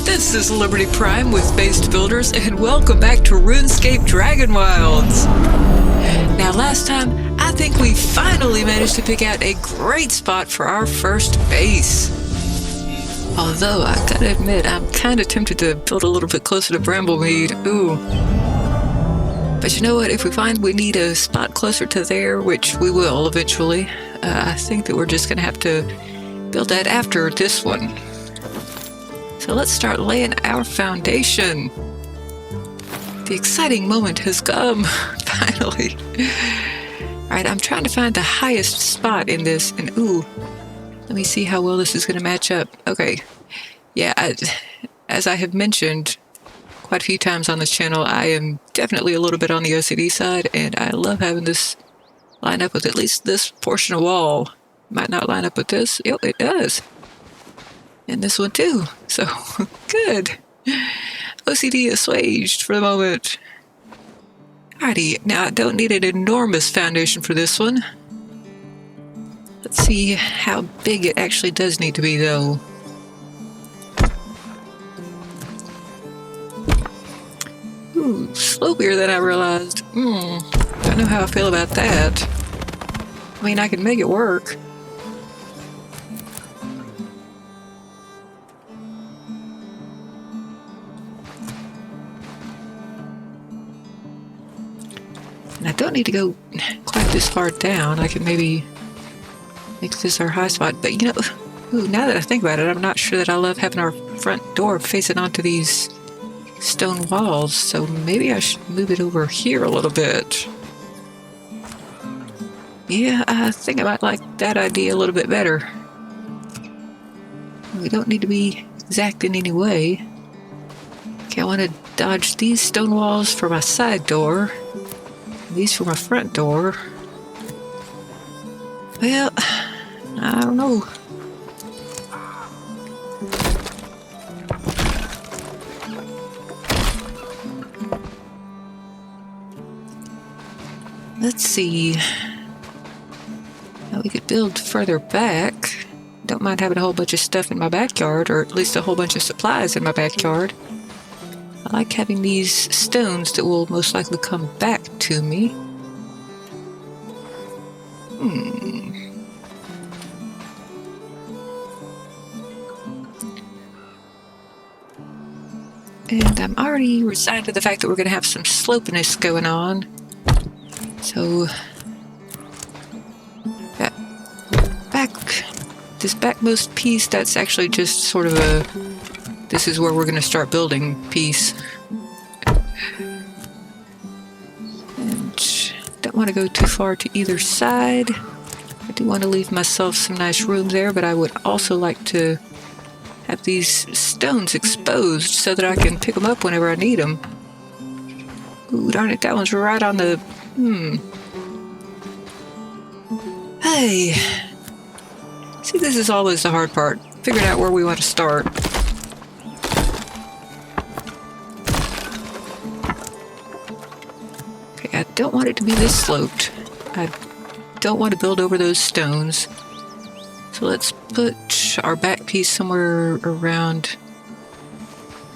This is Liberty Prime with Based Builders, and welcome back to RuneScape Dragonwilds. Now, last time, I think we finally managed to pick out a great spot for our first base. Although, I gotta admit, I'm kinda tempted to build a little bit closer to Bramblemead. Ooh. But you know what? If we find we need a spot closer to there, which we will eventually, I think that we're just gonna have to build that after this one. So let's start laying our foundation. The exciting moment has come, finally. Alright, I'm trying to find the highest spot in this, and ooh, let me see how well this is going to match up. Okay, yeah, as I have mentioned quite a few times on this channel, I am definitely a little bit on the OCD side, and I love having this line up with at least this portion of wall. Might not line up with this. Yep, it does. And this one too. So, good. OCD assuaged for the moment. Alrighty, now I don't need an enormous foundation for this one. Let's see how big it actually does need to be though. Ooh, slopier than I realized. Don't know how I feel about that. I mean, I can make it work. And I don't need to go quite this far down. I can maybe make this our high spot. But you know, ooh, now that I think about it, I'm not sure that I love having our front door facing onto these stone walls. So maybe I should move it over here a little bit. Yeah, I think I might like that idea a little bit better. We don't need to be exact in any way. Okay, I want to dodge these stone walls for my side door. These for my front door. Well, I don't know. Let's see. Now we could build further back. Don't mind having a whole bunch of stuff in my backyard, or at least a whole bunch of supplies in my backyard. I like having these stones that will most likely come back to me. And I'm already resigned to the fact that we're going to have some slopiness going on. So, that this backmost piece, that's actually just sort of a, this is where we're going to start building piece. And don't want to go too far to either side. I do want to leave myself some nice room there, but I would also like to have these stones exposed so that I can pick them up whenever I need them. Ooh, darn it, that one's right on the... Hey! See, this is always the hard part. Figuring out where we want to start. Okay, I don't want it to be this sloped. I don't want to build over those stones. So let's put our back piece somewhere around.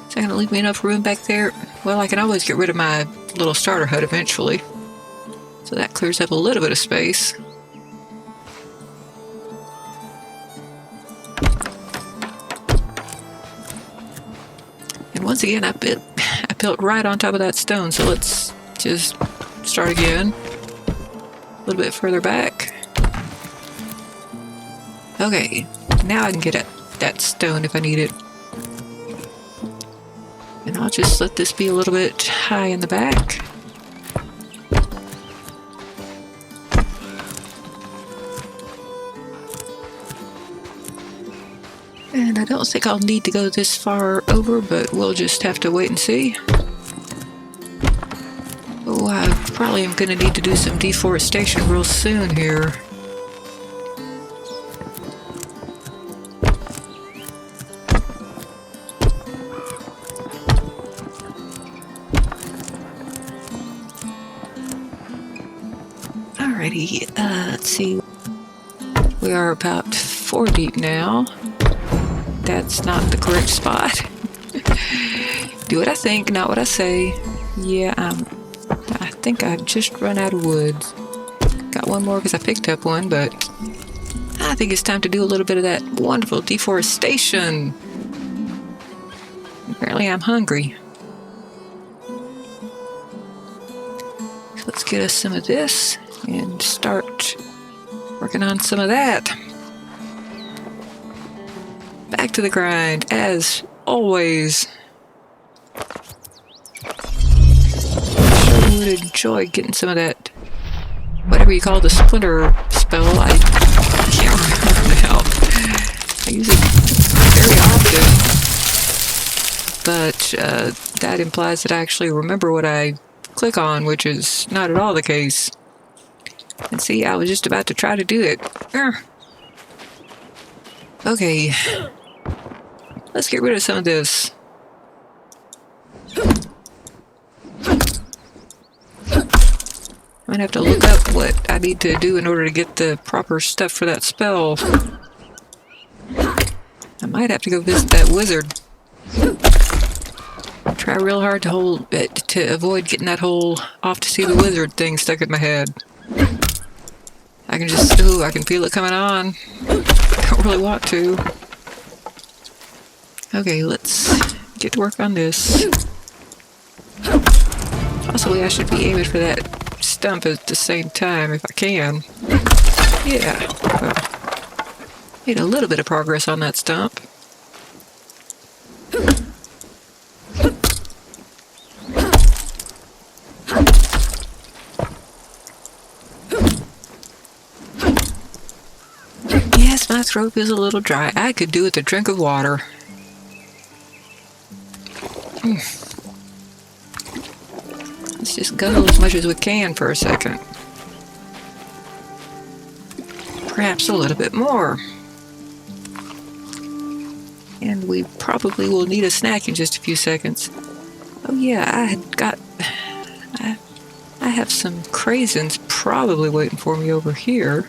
Is that going to leave me enough room back there? Well, I can always get rid of my little starter hut eventually. So that clears up a little bit of space. And once again, I built right on top of that stone, so let's just start again. A little bit further back. Okay, now I can get at that stone if I need it. And I'll just let this be a little bit high in the back. And I don't think I'll need to go this far over, but we'll just have to wait and see. Oh, I probably am going to need to do some deforestation real soon here. Alrighty, let's see. We are about 4 deep now. That's not the correct spot. Do what I think, not what I say. Yeah, I think I've just run out of wood. Got one more because I picked up one, but I think it's time to do a little bit of that wonderful deforestation. Apparently I'm hungry. So let's get us some of this and start working on some of that. Back to the grind, as always. I would enjoy getting some of that, whatever you call the splinter spell. I can't remember now. I use it very often, but that implies that I actually remember what I click on, which is not at all the case. And see, I was just about to try to do it. Okay, let's get rid of some of this. I'm gonna have to look up what I need to do in order to get the proper stuff for that spell. I might have to go visit that wizard. Try real hard to avoid getting that whole off to see the wizard thing stuck in my head. I can just, ooh, I can feel it coming on. Don't really want to. Okay, let's get to work on this. Possibly I should be aiming for that stump at the same time if I can. Yeah. Made a little bit of progress on that stump. Yes, my throat is a little dry. I could do with a drink of water. Let's just guzzle as much as we can for a second. Perhaps a little bit more. And we probably will need a snack in just a few seconds. Oh yeah, I have some craisins probably waiting for me over here.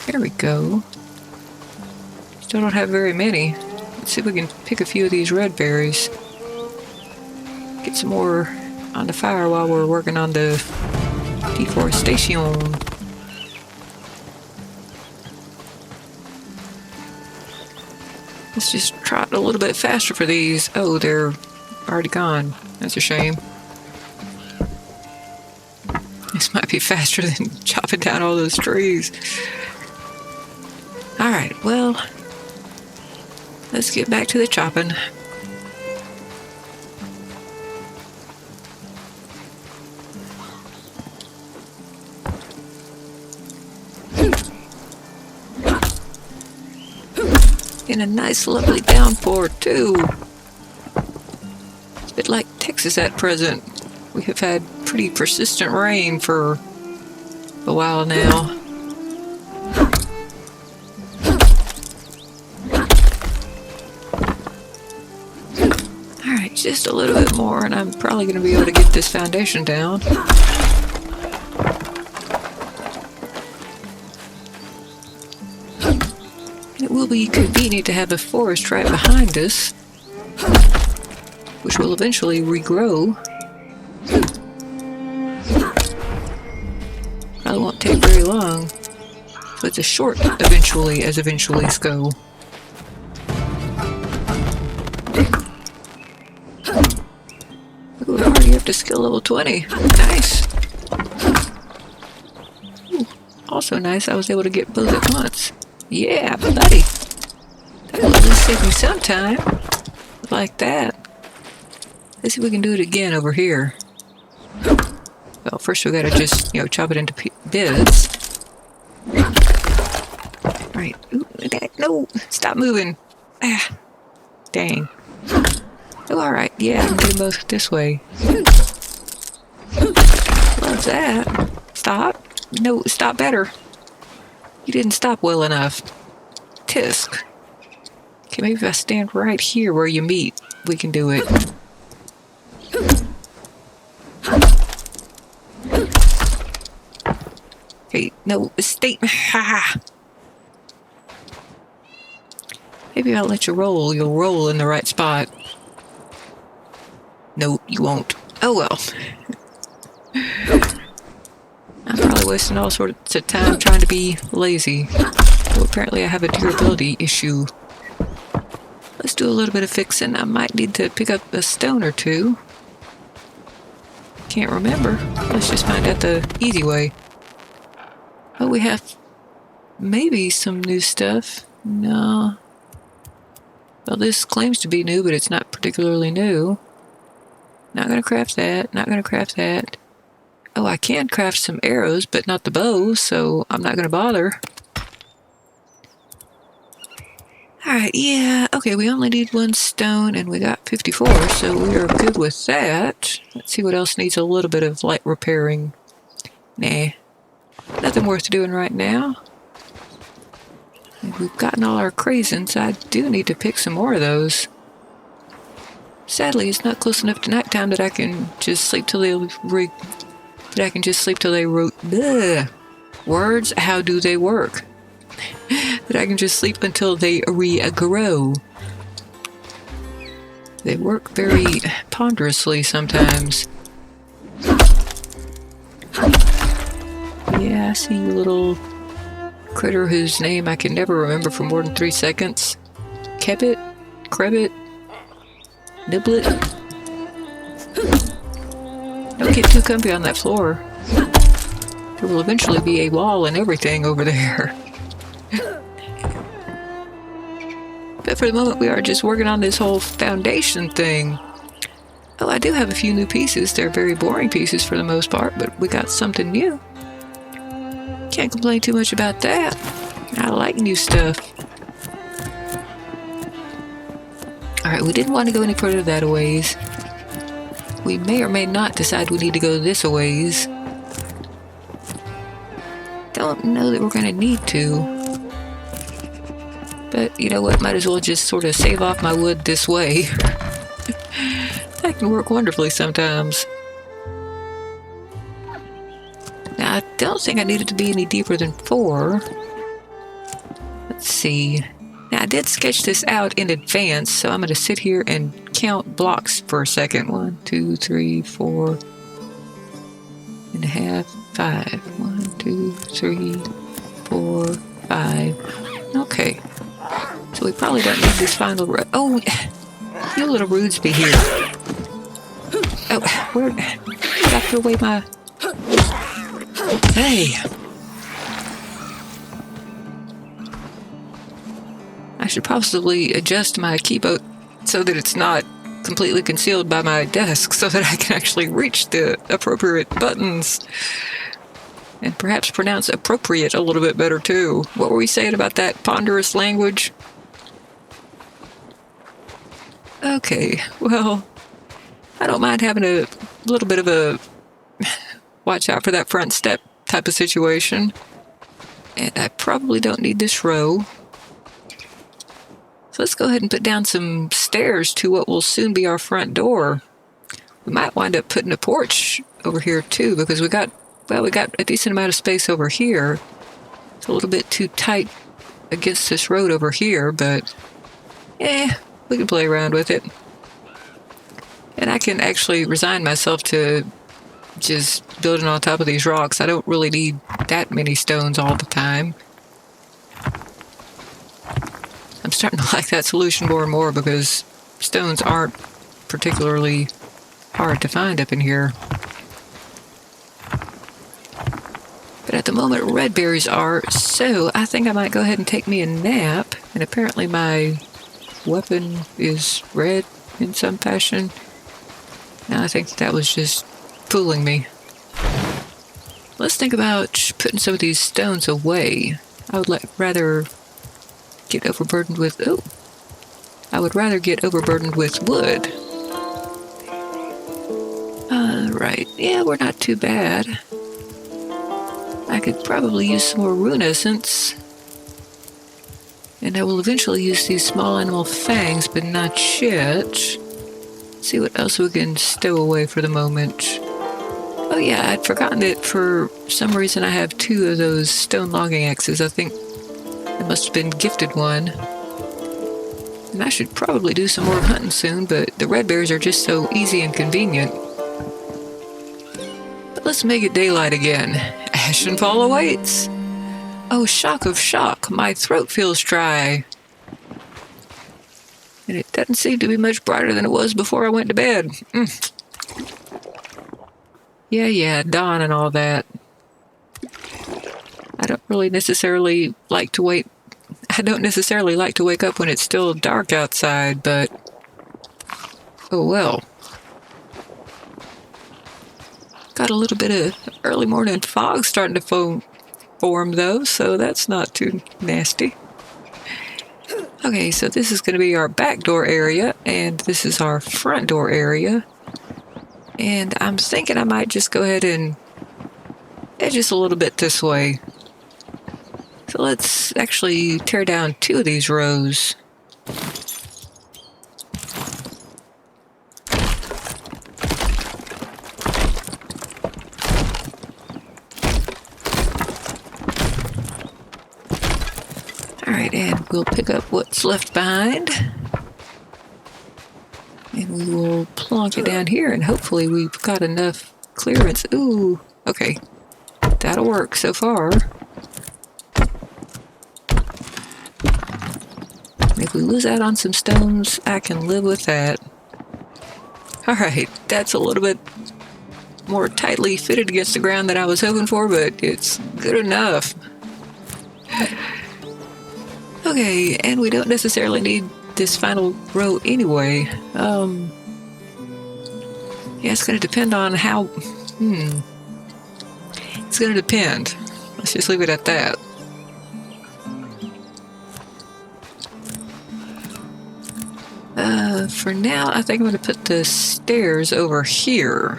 There we go. Still don't have very many. Let's see if we can pick a few of these red berries. Get some more on the fire while we're working on the deforestation. Let's just trot a little bit faster for these. Oh, they're already gone. That's a shame. This might be faster than chopping down all those trees. Alright, well, let's get back to the chopping. And a nice lovely downpour too. It's a bit like Texas at present. We have had pretty persistent rain for a while now. Alright, just a little bit more and I'm probably going to be able to get this foundation down. It will be convenient to have a forest right behind us, which will eventually regrow. Probably won't take very long. So it's a short eventually, as eventuallys go. Ooh, we're already up to skill level 20. Nice. Ooh, also nice, I was able to get both at once. Yeah, buddy. That'll at least save me some time. Like that. Let's see if we can do it again over here. Well, first we gotta just, chop it into bits. Right. Ooh, no! Stop moving! Ah. Dang. Oh, alright. Yeah, I can do both this way. Love that. Stop. No, stop better. You didn't stop well enough. Tisk. Okay, maybe if I stand right here where you meet, we can do it. Okay, no, stay. Ha! Maybe I'll let you roll. You'll roll in the right spot. No, you won't. Oh well. I'm probably wasting all sorts of time trying to be lazy. Well, apparently I have a durability issue. Let's do a little bit of fixing. I might need to pick up a stone or two. Can't remember. Let's just find out the easy way. Oh, we have maybe some new stuff. No. Well, this claims to be new, but it's not particularly new. Not gonna craft that. Not gonna craft that. Oh, I can craft some arrows, but not the bow, so I'm not gonna bother. Alright, yeah, okay, we only need 1 stone, and we got 54, so we are good with that. Let's see what else needs a little bit of light repairing. Nah. Nothing worth doing right now. And we've gotten all our craisins. I do need to pick some more of those. Sadly, it's not close enough to nighttime that I can just sleep till they Words, how do they work? That I can just sleep until they regrow. They work very ponderously sometimes. Yeah, I see you, little critter whose name I can never remember for more than 3 seconds. Kebbit? Krebbit? Niblet? Don't get too comfy on that floor. There will eventually be a wall and everything over there. But for the moment we are just working on this whole foundation thing. Oh, I do have a few new pieces. They're very boring pieces for the most part, but we got something new. Can't complain too much about that. I like new stuff. Alright, we didn't want to go any further that a ways. We may or may not decide we need to go this a ways. Don't know that we're going to need to. But, you know what, might as well just sort of save off my wood this way. That can work wonderfully sometimes. Now, I don't think I need it to be any deeper than 4. Let's see. Now, I did sketch this out in advance, so I'm going to sit here and count blocks for a second. 1, 2, 3, 4 and a half, 5. 1, 2, 3, 4, 5. Okay. So we probably don't need this final row. Oh, you little rudesby here. Oh, where did I throw away my... Hey! I should possibly adjust my keyboard so that it's not completely concealed by my desk so that I can actually reach the appropriate buttons. And perhaps pronounce appropriate a little bit better too. What were we saying about that ponderous language? Okay, well, I don't mind having a little bit of a watch out for that front step type of situation. And I probably don't need this row. So let's go ahead and put down some stairs to what will soon be our front door. We might wind up putting a porch over here too, because we got a decent amount of space over here. It's a little bit too tight against this road over here, but we can play around with it. And I can actually resign myself to just building on top of these rocks. I don't really need that many stones all the time. I'm starting to like that solution more and more because stones aren't particularly hard to find up in here. But at the moment, red berries are, so I think I might go ahead and take me a nap. And apparently my weapon is red in some fashion. And I think that was just fooling me. Let's think about putting some of these stones away. I would rather get overburdened with... I would rather get overburdened with wood. Right. Yeah, we're not too bad. I could probably use some more rune essence. And I will eventually use these small animal fangs, but not yet. Let's see what else we can stow away for the moment. Oh yeah, I'd forgotten that for some reason I have 2 of those stone logging axes. I think I must have been gifted one. And And I should probably do some more hunting soon, but the red bears are just so easy and convenient. But let's make it daylight again. Ashenfall awaits. Oh, shock of shock, my throat feels dry. And it doesn't seem to be much brighter than it was before I went to bed. Yeah, dawn and all that. I don't necessarily like to wake up when it's still dark outside, but oh well. Got a little bit of early morning fog starting to form though, so that's not too nasty. Okay, so this is going to be our back door area, and this is our front door area. And I'm thinking I might just go ahead and edge just a little bit this way. So let's actually tear down 2 of these rows. Alright, and we'll pick up what's left behind. And we will plonk it down here, and hopefully we've got enough clearance. Ooh, okay. That'll work so far. If we lose out on some stones, I can live with that. Alright, that's a little bit more tightly fitted against the ground than I was hoping for, but it's good enough. Okay, and we don't necessarily need this final row anyway. Yeah, it's going to depend on how... It's going to depend. Let's just leave it at that. For now, I think I'm going to put the stairs over here.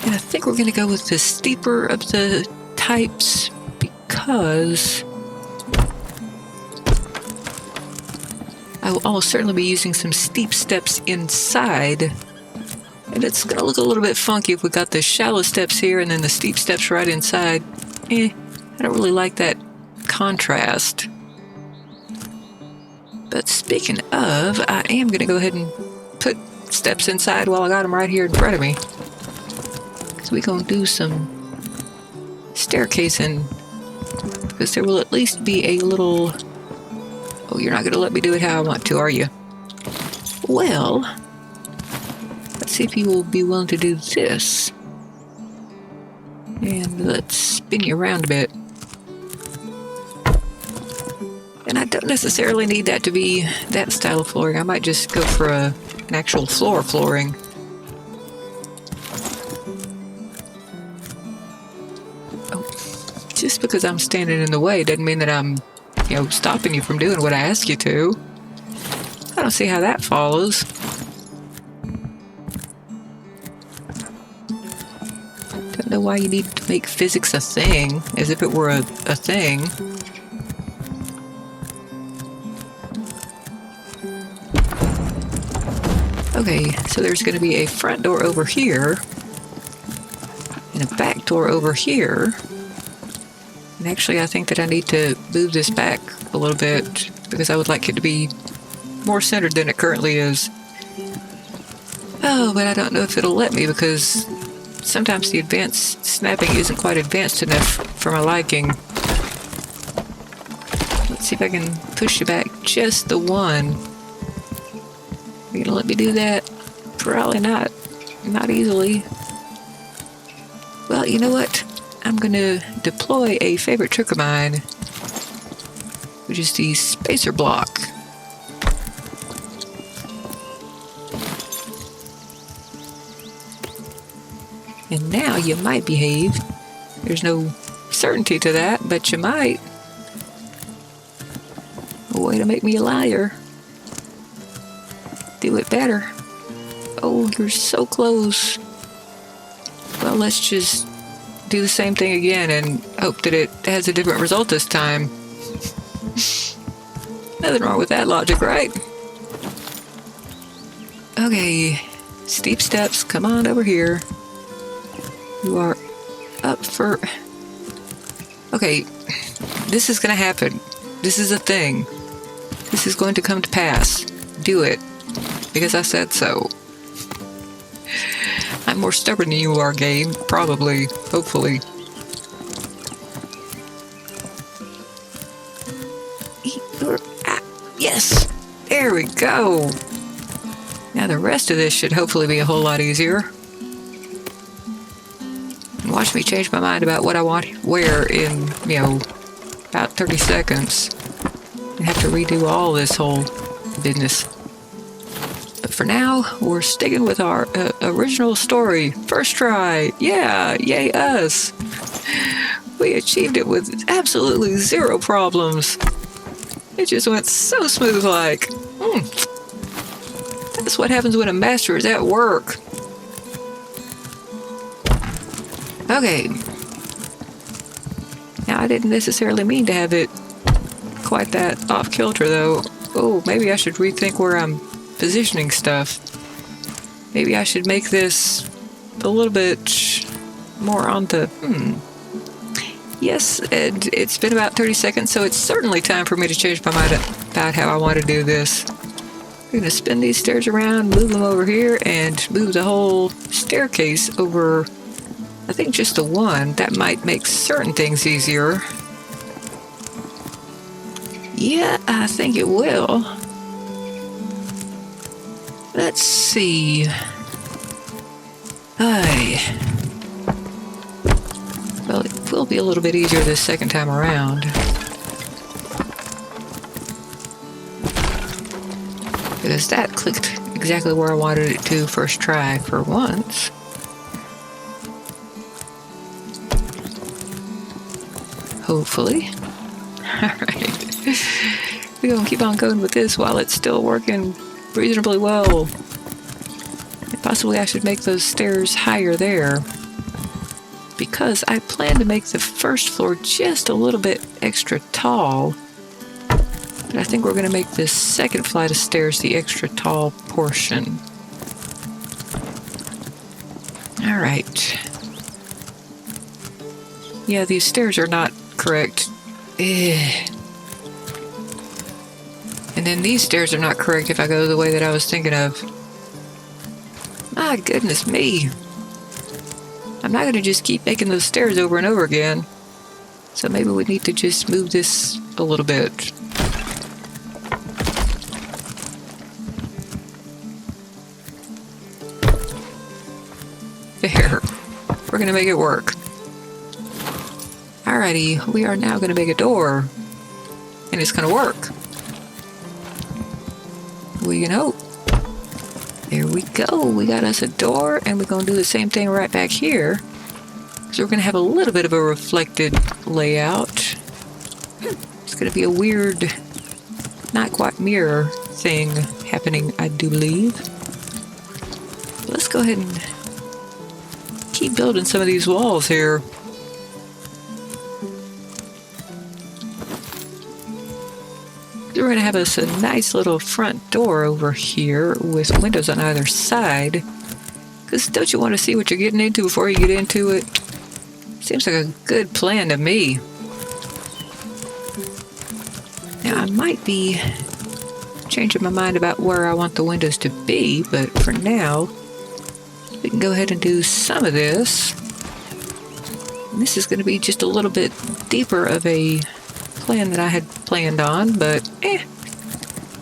And I think we're going to go with the steeper of the types because I will almost certainly be using some steep steps inside. And it's going to look a little bit funky if we got the shallow steps here and then the steep steps right inside. I don't really like that contrast. But speaking of, I am going to go ahead and put steps inside while I got them right here in front of me. So we're going to do some staircasing, because there will at least be a little... Oh, you're not going to let me do it how I want to, are you? Well, let's see if you will be willing to do this. And let's spin you around a bit. And I don't necessarily need that to be that style of flooring. I might just go for an actual flooring. Oh, just because I'm standing in the way doesn't mean that I'm, stopping you from doing what I ask you to. I don't see how that follows. Don't know why you need to make physics a thing, as if it were a thing. Okay, so there's going to be a front door over here, and a back door over here. And actually, I think that I need to move this back a little bit, because I would like it to be more centered than it currently is. Oh, but I don't know if it'll let me, because sometimes the advanced snapping isn't quite advanced enough for my liking. Let's see if I can push you back just the one. Are you gonna let me do that? Probably not. Not easily. Well, you know what? I'm gonna deploy a favorite trick of mine, which is the spacer block. And now you might behave. There's no certainty to that, but you might. A way to make me a liar. Do it better. Oh, you're so close. Well, let's just do the same thing again and hope that it has a different result this time. Nothing wrong with that logic, right? Okay, steep steps, come on over here. You are up for... Okay, this is gonna happen. This is a thing. This is going to come to pass. Do it. Because I said so. I'm more stubborn than you are, game. Probably. Hopefully. Yes! There we go! Now the rest of this should hopefully be a whole lot easier. Watch me change my mind about what I want where in, you know, about 30 seconds. And have to redo all this whole business. But for now, we're sticking with our original story. First try. Yeah, yay us. We achieved it with absolutely zero problems. It just went so smooth like. That's what happens when a master is at work. Okay. Now, I didn't necessarily mean to have it quite that off-kilter, though. Oh, maybe I should rethink where I'm positioning stuff. Maybe I should make this a little bit more on the... Yes, and it's been about 30 seconds, so it's certainly time for me to change my mind about how I want to do this. We're going to spin these stairs around, move them over here, and move the whole staircase over, I think just the one. That might make certain things easier. Yeah, I think it will. Let's see. Well, it will be a little bit easier this second time around. Because that clicked exactly where I wanted it to first try for once. Hopefully. Alright. We're going to keep on going with this while it's still working reasonably well. And possibly I should make those stairs higher there. Because I plan to make the first floor just a little bit extra tall. But I think we're going to make this second flight of stairs the extra tall portion. Alright. Yeah, these stairs are not correct. And then these stairs are not correct if I go the way that I was thinking of. My goodness me. I'm not going to just keep making those stairs over and over again. So maybe we need to just move this a little bit. There. We're going to make it work. Alrighty, we are now going to make a door. And it's going to work. We can hope. There we go. We got us a door, and we're going to do the same thing right back here. So we're going to have a little bit of a reflected layout. It's going to be a weird, not quite mirror thing happening, I do believe. Let's go ahead and keep building some of these walls here. We're going to have us a nice little front door over here with windows on either side. Because don't you want to see what you're getting into before you get into it? Seems like a good plan to me. Now, I might be changing my mind about where I want the windows to be, but for now, we can go ahead and do some of this. And this is going to be just a little bit deeper of a plan that I had planned on, but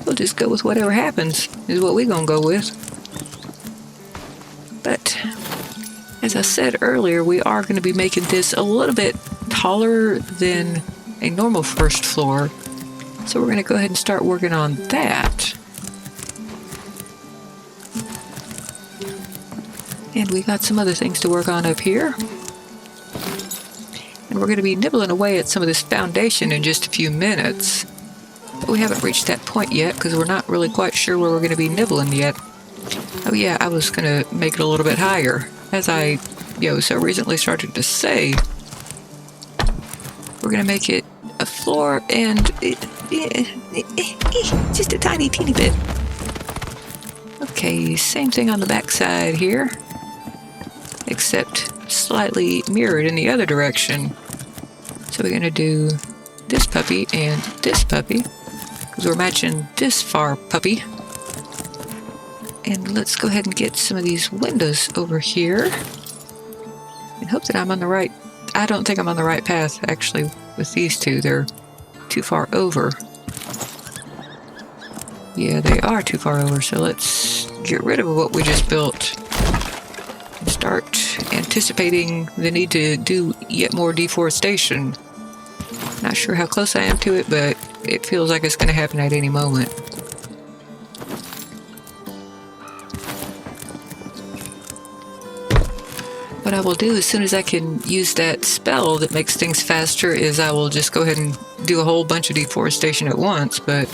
we'll just go with whatever happens is what we're gonna go with. But as I said earlier, we are going to be making this a little bit taller than a normal first floor, so we're going to go ahead and start working on that. And we got some other things to work on up here. And we're going to be nibbling away at some of this foundation in just a few minutes. But we haven't reached that point yet because we're not really quite sure where we're going to be nibbling yet. Oh yeah, I was going to make it a little bit higher. As I, so recently started to say, we're going to make it a floor and just a tiny, teeny bit. Okay, same thing on the back side here, except slightly mirrored in the other direction. So we're going to do this puppy and this puppy, because we're matching this far puppy. And let's go ahead and get some of these windows over here. And hope that I'm on the right... I don't think I'm on the right path, actually, with these two. They're too far over. Yeah, they are too far over, so let's get rid of what we just built. And start anticipating the need to do yet more deforestation. Not sure how close I am to it, but it feels like it's going to happen at any moment. What I will do as soon as I can use that spell that makes things faster is I will just go ahead and do a whole bunch of deforestation at once, but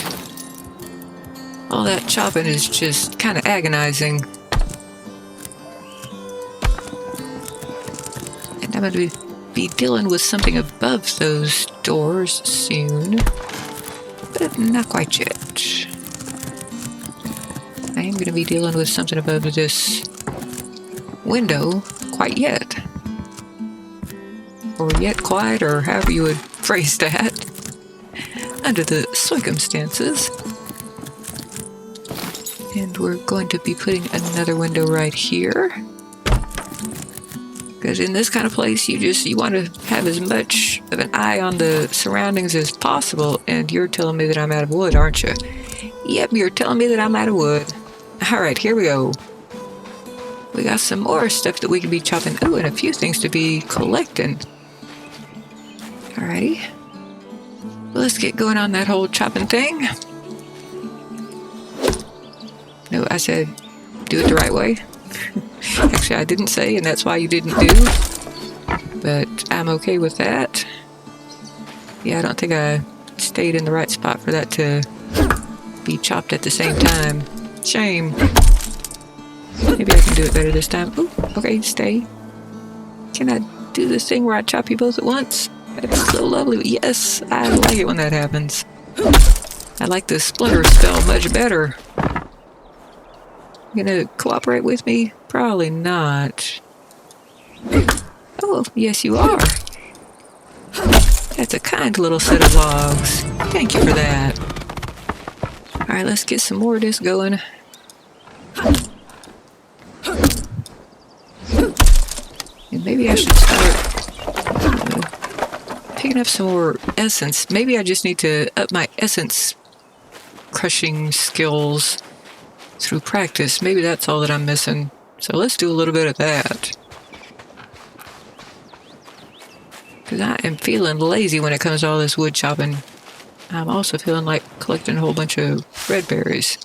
all that chopping is just kind of agonizing. And I'm going to be dealing with something above those doors soon, but not quite yet. I am going to be dealing with something above this window quite yet. Or yet quite, or however you would phrase that, under the circumstances. And we're going to be putting another window right here. Because in this kind of place, you want to have as much of an eye on the surroundings as possible. And you're telling me that I'm out of wood, aren't you? Yep, you're telling me that I'm out of wood. Alright, here we go. We got some more stuff that we can be chopping. Oh, and a few things to be collecting. Alrighty. Well, let's get going on that whole chopping thing. No, I said do it the right way. Actually, I didn't say, and that's why you didn't do. But I'm okay with that. Yeah, I don't think I stayed in the right spot for that to be chopped at the same time. Shame. Maybe I can do it better this time. Ooh, okay, stay. Can I do this thing where I chop you both at once? That's so lovely. Yes, I like it when that happens. I like the splinter spell much better. You gonna cooperate with me? Probably not. Oh, yes you are. That's a kind little set of logs. Thank you for that. Alright, let's get some more of this going. And maybe I should start picking up some more essence. Maybe I just need to up my essence crushing skills through practice. Maybe that's all that I'm missing. So let's do a little bit of that. Because I am feeling lazy when it comes to all this wood chopping. I'm also feeling like collecting a whole bunch of red berries.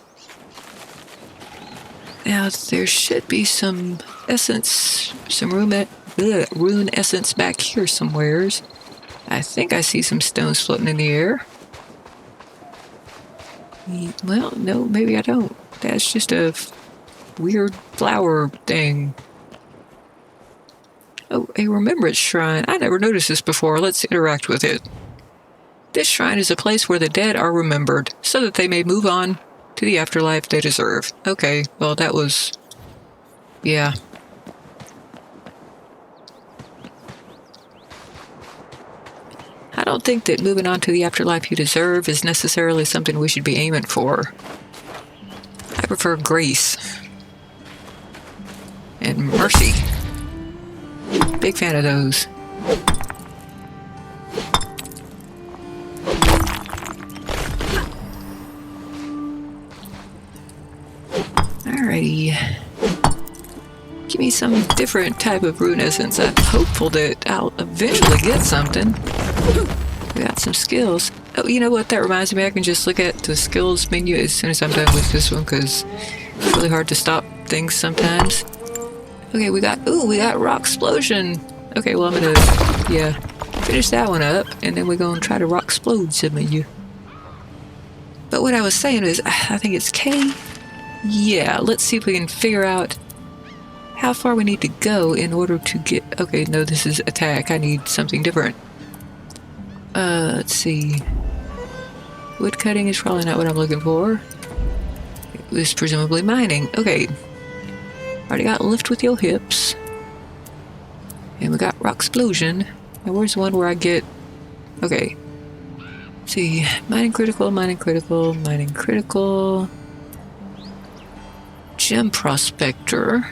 Now, there should be some essence, some rune essence back here somewheres. I think I see some stones floating in the air. Well, no, maybe I don't. That's just a weird flower thing. Oh, a remembrance shrine. I never noticed this before. Let's interact with it. This shrine is a place where the dead are remembered, so that they may move on to the afterlife they deserve. Okay, well that was... yeah. I don't think that moving on to the afterlife you deserve is necessarily something we should be aiming for. I prefer grace. And mercy. Big fan of those. Alrighty. Give me some different type of rune essence. I'm hopeful that I'll eventually get something. We got some skills. Oh, you know what? That reminds me, I can just look at the skills menu as soon as I'm done with this one, because it's really hard to stop things sometimes. Okay, we got rock explosion. Okay, well I'm gonna, yeah, finish that one up, and then we're gonna try to rock explode some of you. But what I was saying is, I think it's K. Yeah, let's see if we can figure out how far we need to go in order to get... okay, no, this is attack. I need something different. Let's see. Wood cutting is probably not what I'm looking for. It was presumably mining. Okay. Already got lift with your hips. And we got rock explosion. Now where's the one where I get... okay. Let's see, mining critical, mining critical, mining critical. Gem prospector.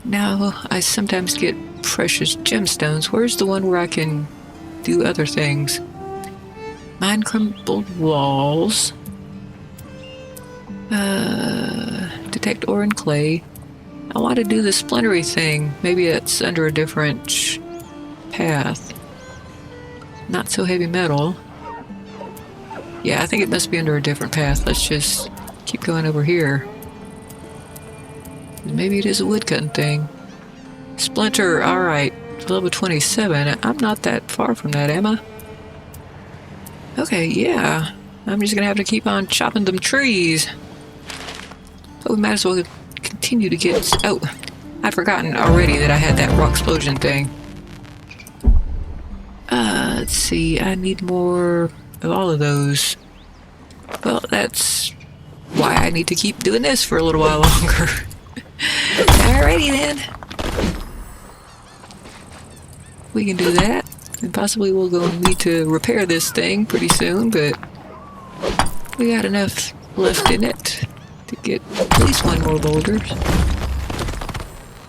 Now, I sometimes get precious gemstones. Where's the one where I can do other things? Mine crumbled walls. Detect ore and clay. I want to do the splintery thing. Maybe it's under a different path. Not so heavy metal. Yeah, I think it must be under a different path. Let's just keep going over here. Maybe it is a woodcutting thing. Splinter, alright. Level 27. I'm not that far from that, am I? Okay, yeah. I'm just gonna have to keep on chopping them trees. But we might as well continue to get... Oh, I'd forgotten already that I had that rock explosion thing. Let's see. I need more of all of those. Well, that's why I need to keep doing this for a little while longer. Alrighty then. We can do that. And possibly we'll go and need to repair this thing pretty soon, but we got enough left in it to get at least one more boulder.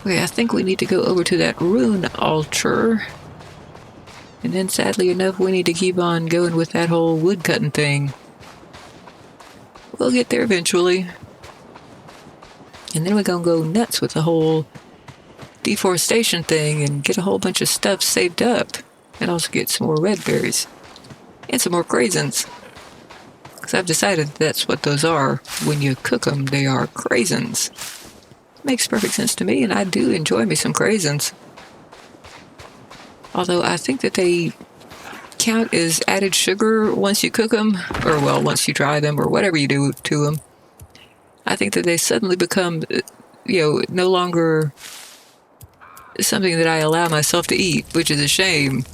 Okay, I think we need to go over to that rune altar. And then sadly enough, we need to keep on going with that whole woodcutting thing. We'll get there eventually. And then we're gonna go nuts with the whole deforestation thing and get a whole bunch of stuff saved up. And also get some more red berries. And some more craisins. Because I've decided that's what those are. When you cook them, they are craisins. Makes perfect sense to me, and I do enjoy me some craisins. Although I think that they count as added sugar once you cook them. Or, well, once you dry them, or whatever you do to them. I think that they suddenly become, you know, no longer something that I allow myself to eat, which is a shame.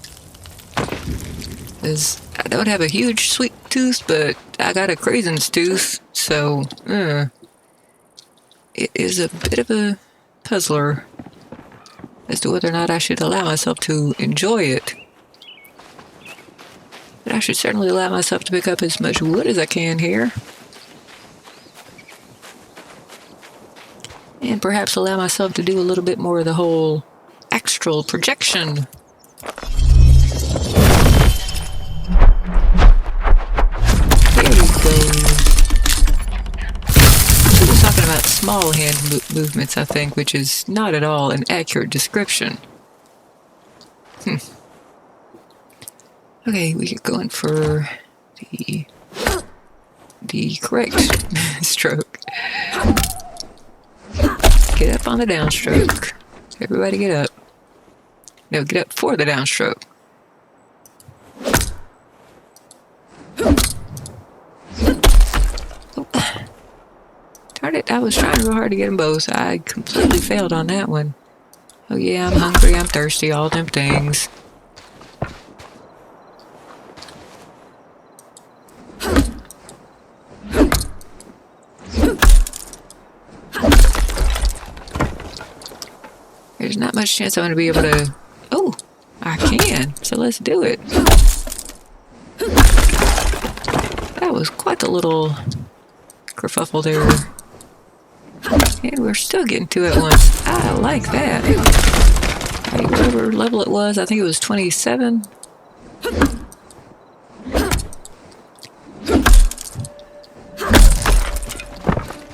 Because I don't have a huge sweet tooth, but I got a craisins tooth, so it is a bit of a puzzler as to whether or not I should allow myself to enjoy it. But I should certainly allow myself to pick up as much wood as I can here. And perhaps allow myself to do a little bit more of the whole astral projection. There you go. We were talking about small hand movements, I think, which is not at all an accurate description. Okay, we get going for the correct stroke. Get up on the downstroke. Everybody get up. No, get up for the downstroke. Oh. Darn it, I was trying real hard to get them both. I completely failed on that one. Oh yeah, I'm hungry, I'm thirsty, all them things. There's not much chance I'm going to be able to... Oh, I can. So let's do it. That was quite a little kerfuffle there. And we're still getting to it once. I like that. Right, whatever level it was, I think it was 27.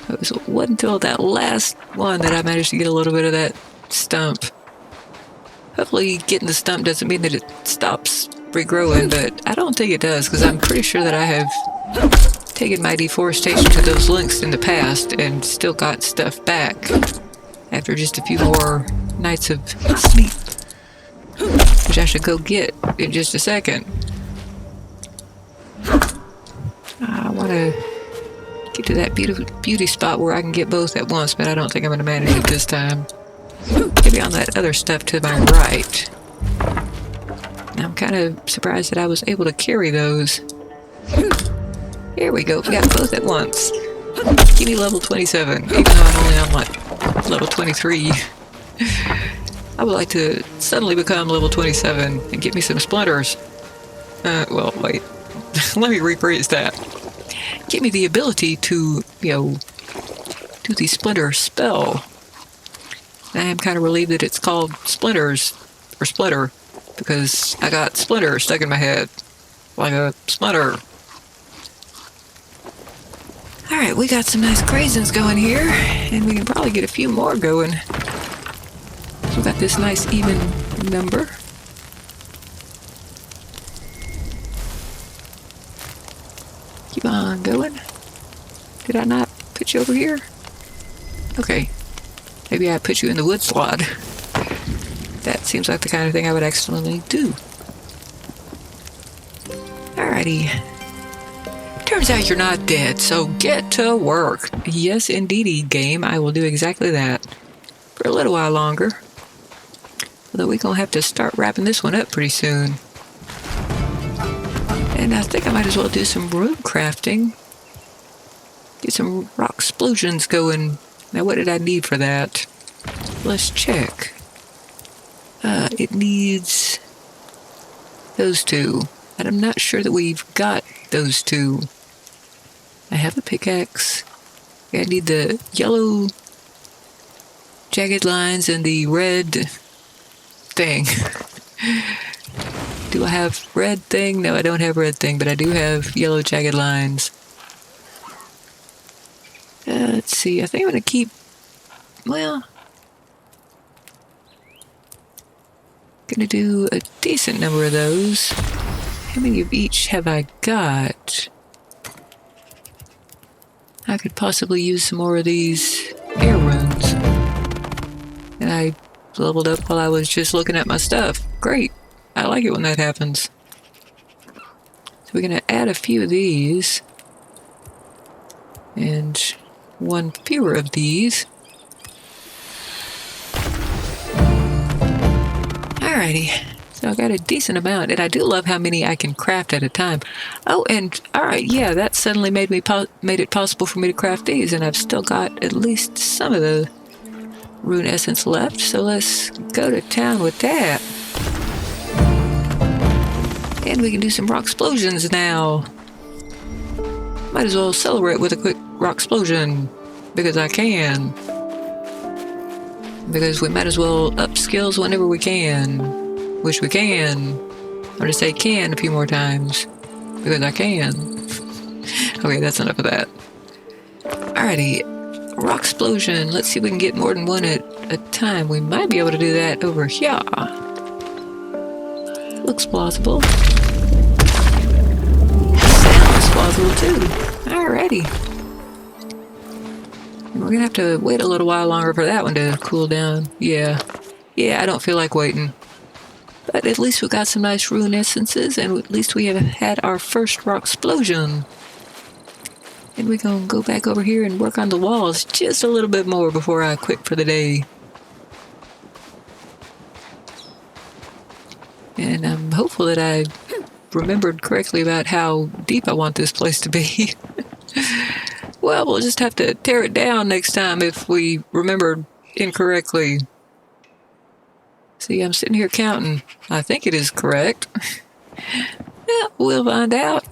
It wasn't until that last one that I managed to get a little bit of that stump. Hopefully getting the stump doesn't mean that it stops regrowing, but I don't think it does, because I'm pretty sure that I have taken my deforestation to those lengths in the past and still got stuff back after just a few more nights of sleep, which I should go get in just a second. I want to get to that beauty spot where I can get both at once, but I don't think I'm going to manage it this time. Maybe on that other stuff to my right. And I'm kind of surprised that I was able to carry those. Here we go, we got both at once. Give me level 27, even though I'm only on like level 23. I would like to suddenly become level 27 and get me some splinters. Well, wait. Let me rephrase that. Give me the ability to, do the splinter spell. I am kind of relieved that it's called splinters, or splitter, because I got splinter stuck in my head. Like a splinter. Alright, we got some nice craisins going here, and we can probably get a few more going. So we got this nice even number. Keep on going. Did I not put you over here? Okay. Maybe I put you in the wood slot. That seems like the kind of thing I would accidentally do. Alrighty. Turns out you're not dead, so get to work. Yes, indeedy, game. I will do exactly that. For a little while longer. Although we're going to have to start wrapping this one up pretty soon. And I think I might as well do some rune crafting. Get some rock explosions going. Now, what did I need for that? Let's check. It needs those two. And I'm not sure that we've got those two. I have a pickaxe. I need the yellow jagged lines and the red thing. Do I have red thing? No, I don't have red thing, but I do have yellow jagged lines. Let's see. I think I'm going to keep... Well... Gonna do a decent number of those. How many of each have I got? I could possibly use some more of these air runes. And I leveled up while I was just looking at my stuff. Great. I like it when that happens. So we're gonna add a few of these. And one fewer of these. Alrighty, so I got a decent amount, and I do love how many I can craft at a time. Oh, and alright, yeah, that suddenly made it possible for me to craft these, and I've still got at least some of the rune essence left, so let's go to town with that. And we can do some rock explosions now. Might as well celebrate with a quick rock explosion, because I can. Because we might as well up skills whenever we can. Which we can. I'm going to say can a few more times. Because I can. Okay, that's enough of that. Alrighty. Rock explosion. Let's see if we can get more than one at a time. We might be able to do that over here. Looks plausible. Sounds plausible too. Alrighty. We're gonna have to wait a little while longer for that one to cool down. Yeah, I don't feel like waiting. But at least we got some nice rune essences, and at least we have had our first rock explosion. And we're gonna go back over here and work on the walls just a little bit more before I quit for the day. And I'm hopeful that I remembered correctly about how deep I want this place to be. Well, we'll just have to tear it down next time if we remembered incorrectly. See, I'm sitting here counting. I think it is correct. Yeah, we'll find out.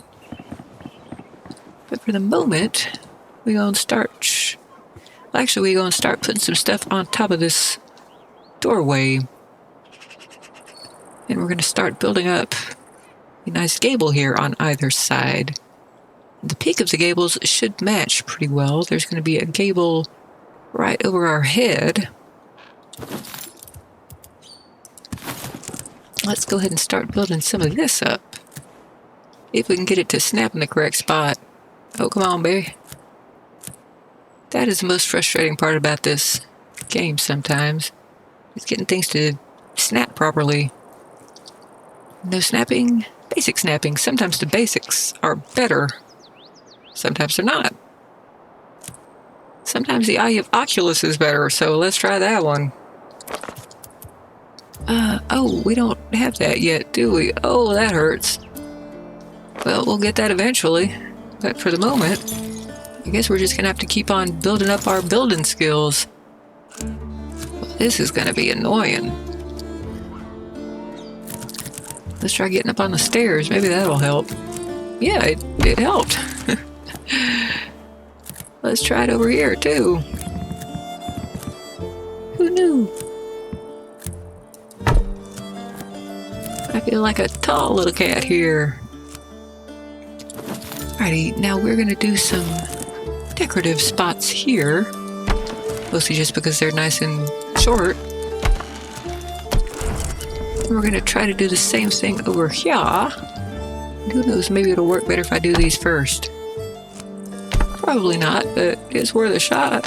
But for the moment, we're going to start... Actually, we're going to start putting some stuff on top of this doorway. And we're going to start building up a nice gable here on either side. The peak of the gables should match pretty well. There's going to be a gable right over our head. Let's go ahead and start building some of this up. If we can get it to snap in the correct spot. Oh, come on, baby. That is the most frustrating part about this game sometimes. It's getting things to snap properly. No snapping, basic snapping. Sometimes the basics are better. Sometimes they're not. Sometimes the Eye of Oculus is better, so let's try that one. Oh, we don't have that yet, do we? Oh, that hurts. Well, we'll get that eventually. But for the moment, I guess we're just gonna have to keep on building up our building skills. Well, this is gonna be annoying. Let's try getting up on the stairs. Maybe that'll help. Yeah, it helped. Let's try it over here, too. Who knew? I feel like a tall little cat here. Alrighty, now we're gonna do some decorative spots here. Mostly just because they're nice and short. And we're gonna try to do the same thing over here. And who knows, maybe it'll work better if I do these first. Probably not, but it's worth a shot.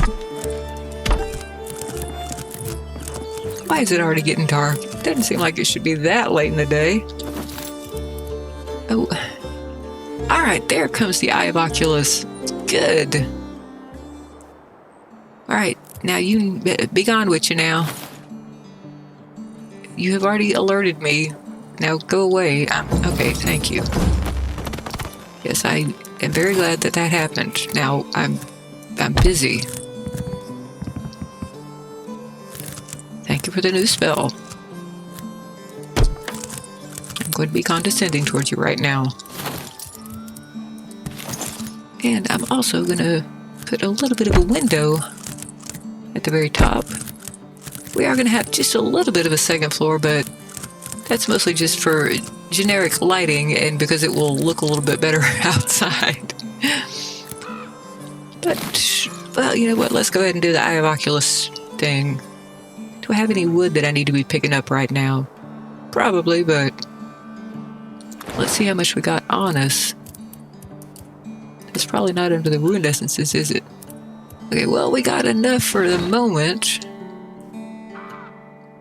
Why is it already getting dark? Doesn't seem like it should be that late in the day. Oh. Alright, there comes the Eye of Oculus. Good. Alright, now you be gone with you now. You have already alerted me. Now go away. Okay, thank you. Yes, I am very glad that that happened. Now I'm busy. Thank you for the new spell. I'm going to be condescending towards you right now. And I'm also going to put a little bit of a window at the very top. We are going to have just a little bit of a second floor, but that's mostly just for generic lighting and because it will look a little bit better outside. But, well, you know what? Let's go ahead and do the Eye of Oculus thing. Do I have any wood that I need to be picking up right now? Probably, but let's see how much we got on us. It's probably not under the ruined essences, is it? Okay, well, we got enough for the moment.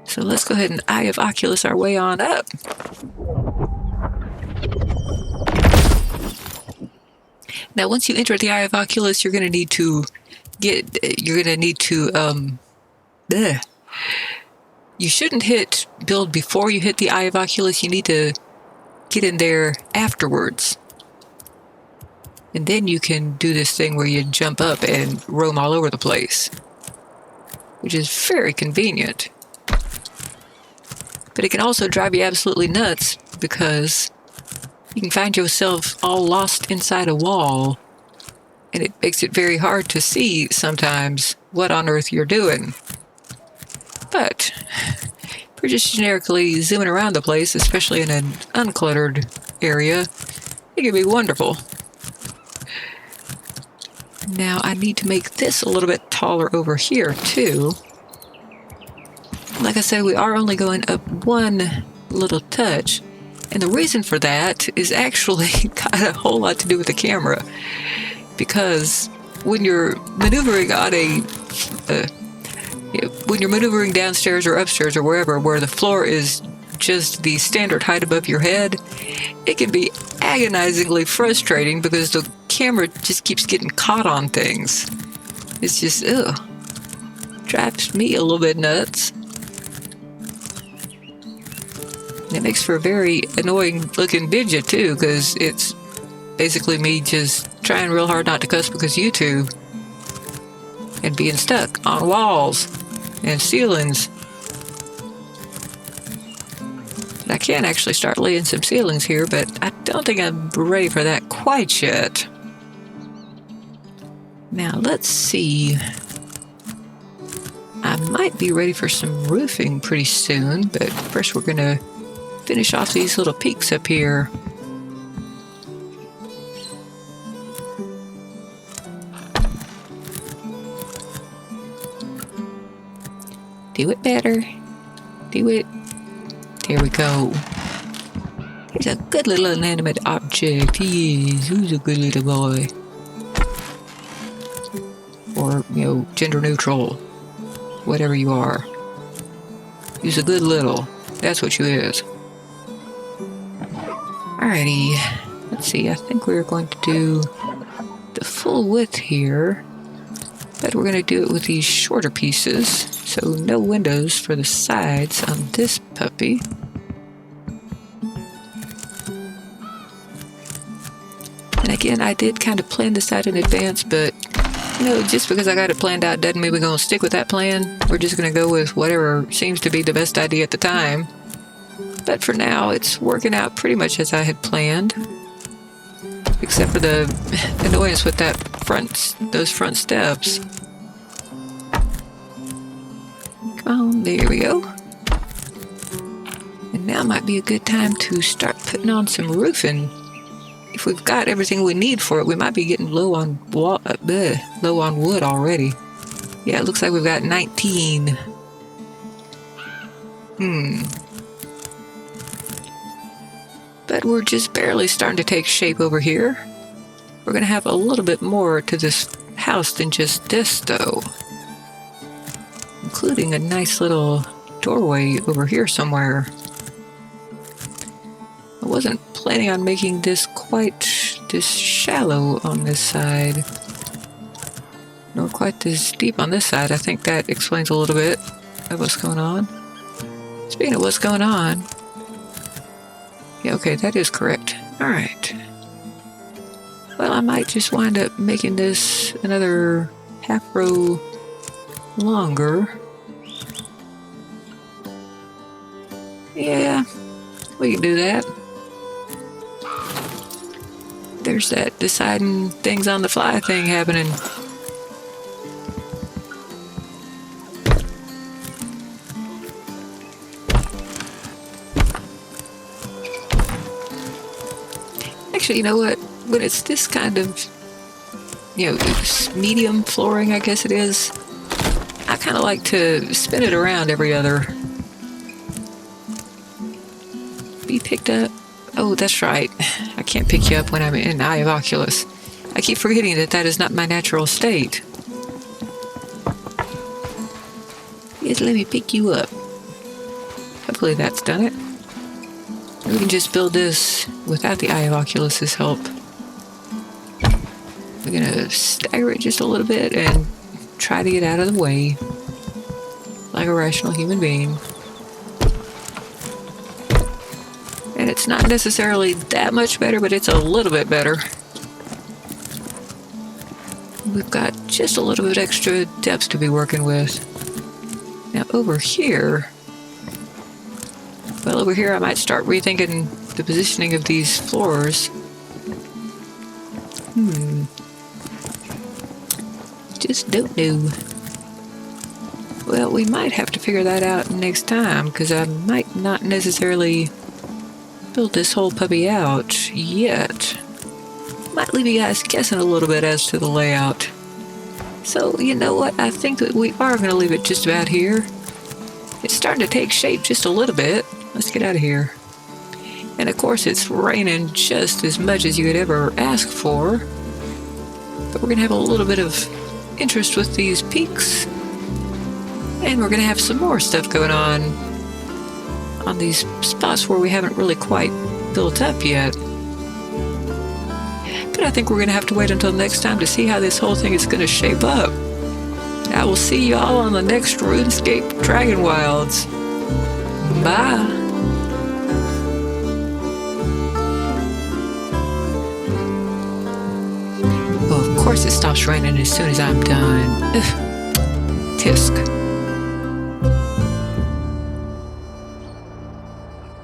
So let's go ahead and Eye of Oculus our way on up. Now, once you enter the Eye of Oculus, you're going to need to you shouldn't hit build before you hit the Eye of Oculus. You need to get in there afterwards. And then you can do this thing where you jump up and roam all over the place, which is very convenient. But it can also drive you absolutely nuts because you can find yourself all lost inside a wall, and it makes it very hard to see sometimes what on earth you're doing. But if you're just generically zooming around the place, especially in an uncluttered area, it can be wonderful. Now I need to make this a little bit taller over here too. Like I said, we are only going up one little touch. And the reason for that is actually got a whole lot to do with the camera. Because when you're maneuvering on when you're maneuvering downstairs or upstairs or wherever, where the floor is just the standard height above your head, it can be agonizingly frustrating because the camera just keeps getting caught on things. It's just, drives me a little bit nuts. And it makes for a very annoying looking video too, because it's basically me just trying real hard not to cuss because YouTube, and being stuck on walls and ceilings. I can actually start laying some ceilings here, but I don't think I'm ready for that quite yet. Now let's see. I might be ready for some roofing pretty soon, but first we're gonna finish off these little peaks up here. Do it better. Do it. There we go. Here's a good little inanimate object. He is. Who's a good little boy? Or, you know, gender neutral. Whatever you are. He's a good little. That's what you is. Alrighty. Let's see. I think we're going to do the full width here. But we're going to do it with these shorter pieces. So no windows for the sides on this puppy. And again, I did kind of plan this out in advance, but you know, just because I got it planned out doesn't mean we're going to stick with that plan. We're just going to go with whatever seems to be the best idea at the time. But for now, it's working out pretty much as I had planned. Except for the annoyance with those front steps. Come on, there we go. And now might be a good time to start putting on some roofing. If we've got everything we need for it, we might be getting low on wood already. Yeah, it looks like we've got 19. But we're just barely starting to take shape over here. We're going to have a little bit more to this house than just this, though. Including a nice little doorway over here somewhere. I wasn't planning on making this quite this shallow on this side. Nor quite this deep on this side. I think that explains a little bit of what's going on. Speaking of what's going on... Yeah, okay, that is correct. Alright. Well, I might just wind up making this another half row longer. Yeah, we can do that. There's that deciding things on the fly thing happening. Actually, you know what? When it's this kind of, medium flooring, I guess it is, I kind of like to spin it around every other. Be picked up. Oh, that's right. I can't pick you up when I'm in Eye of Oculus. I keep forgetting that that is not my natural state. Just let me pick you up. Hopefully that's done it. We can just build this without the Eye of Oculus's help. We're gonna stagger it just a little bit and try to get out of the way. Like a rational human being. And it's not necessarily that much better, but it's a little bit better. We've got just a little bit extra depth to be working with. Now over here... Well, over here I might start rethinking the positioning of these floors. Just don't know. Well, we might have to figure that out next time, because I might not necessarily build this whole puppy out yet. Might leave you guys guessing a little bit as to the layout. So, you know what? I think that we are going to leave it just about here. It's starting to take shape just a little bit. Let's get out of here. And of course it's raining just as much as you could ever ask for. But we're going to have a little bit of interest with these peaks. And we're going to have some more stuff going on these spots where we haven't really quite built up yet. But I think we're going to have to wait until next time to see how this whole thing is going to shape up. I will see you all on the next RuneScape Dragonwilds. Bye! Well, of course it stops raining as soon as I'm done. Ugh. Tisk.